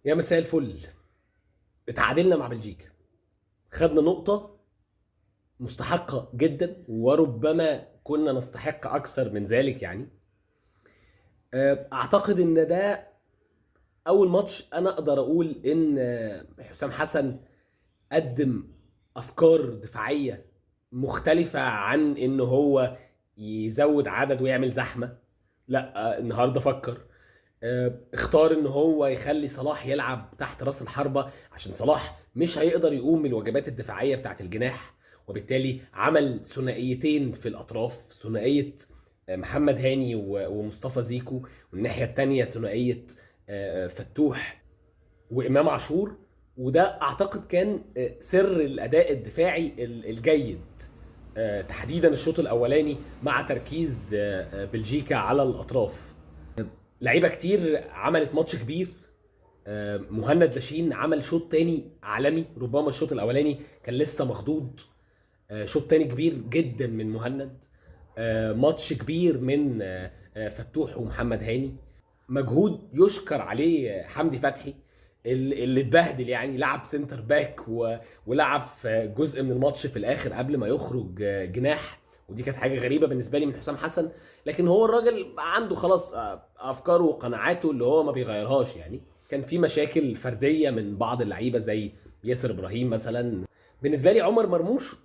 يا مساء الفل. اتعادلنا مع بلجيكا، خدنا نقطة مستحقة جدا وربما كنا نستحق أكثر من ذلك يعني. أعتقد إن ده أول ماتش أنا أقدر أقول إن حسام حسن قدم أفكار دفاعية مختلفة عن إن هو يزود عدد ويعمل زحمة. لا، النهارده فكر، اختار ان هو يخلي صلاح يلعب تحت راس الحربة عشان صلاح مش هيقدر يقوم من الواجبات الدفاعية بتاعت الجناح، وبالتالي عمل ثنائيتين في الاطراف، ثنائية محمد هاني ومصطفى زيكو، والناحية التانية ثنائية فتوح وامام عاشور. وده اعتقد كان سر الاداء الدفاعي الجيد، تحديدا الشوط الاولاني مع تركيز بلجيكا على الاطراف. لعيبه كتير عملت ماتش كبير. مهند لاشين عمل شوط تاني عالمي، ربما الشوط الاولاني كان لسه مخضوض. شوط تاني كبير جدا من مهند. ماتش كبير من فتوح ومحمد هاني. مجهود يشكر عليه حمدي فتحي اللي اتبهدل، يعني لعب سنتر باك ولعب في جزء من الماتش في الاخر قبل ما يخرج جناح. ودي كانت حاجه غريبه بالنسبه لي من حسام حسن، لكن هو الراجل عنده خلاص افكاره وقناعاته اللي هو ما بيغيرهاش. يعني كان في مشاكل فرديه من بعض اللعيبه زي ياسر ابراهيم مثلا. بالنسبه لي عمر مرموش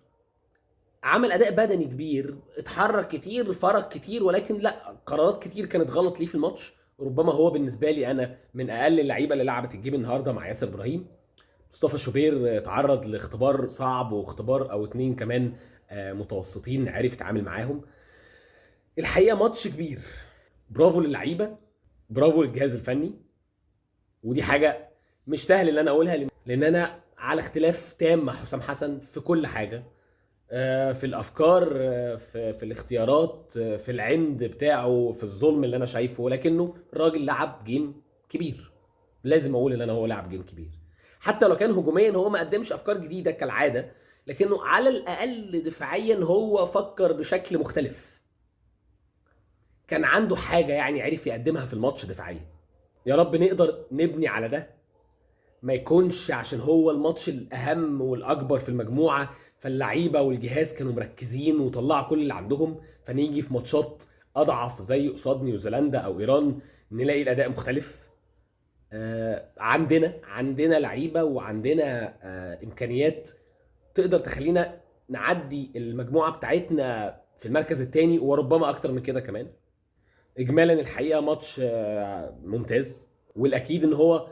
عمل اداء بدني كبير، اتحرك كتير، فرق كتير، ولكن لا، قرارات كتير كانت غلط ليه في الماتش. ربما هو بالنسبه لي انا من اقل اللعيبه اللي لعبت الجيم النهارده مع ياسر ابراهيم. مصطفى شوبير اتعرض لاختبار صعب، واختبار او اتنين كمان متوسطين عرف يتعامل معاهم. الحقيقه ماتش كبير. برافو للعيبه، برافو للجهاز الفني. ودي حاجه مش سهل ان انا اقولها، لان انا على اختلاف تام مع حسام حسن في كل حاجه، في الافكار، في الاختيارات، في العند بتاعه، في الظلم اللي انا شايفه، ولكنه الراجل لعب جيم كبير. لازم اقول ان هو لعب جيم كبير. حتى لو كان هجوميا هو ما قدمش افكار جديده كالعاده، لكنه على الاقل دفاعيا هو فكر بشكل مختلف. كان عنده حاجه يعني عرف يقدمها في الماتش دفاعيا. يا رب نقدر نبني على ده، ما يكونش عشان هو الماتش الاهم والاكبر في المجموعه فاللعيبه والجهاز كانوا مركزين وطلعوا كل اللي عندهم، فنيجي في ماتشات اضعف زي قصاد نيوزيلندا او ايران نلاقي الاداء مختلف. عندنا لعيبه وعندنا امكانيات تقدر تخلينا نعدي المجموعه بتاعتنا في المركز الثاني وربما اكتر من كده كمان. اجمالا الحقيقه ماتش ممتاز، والاكيد ان هو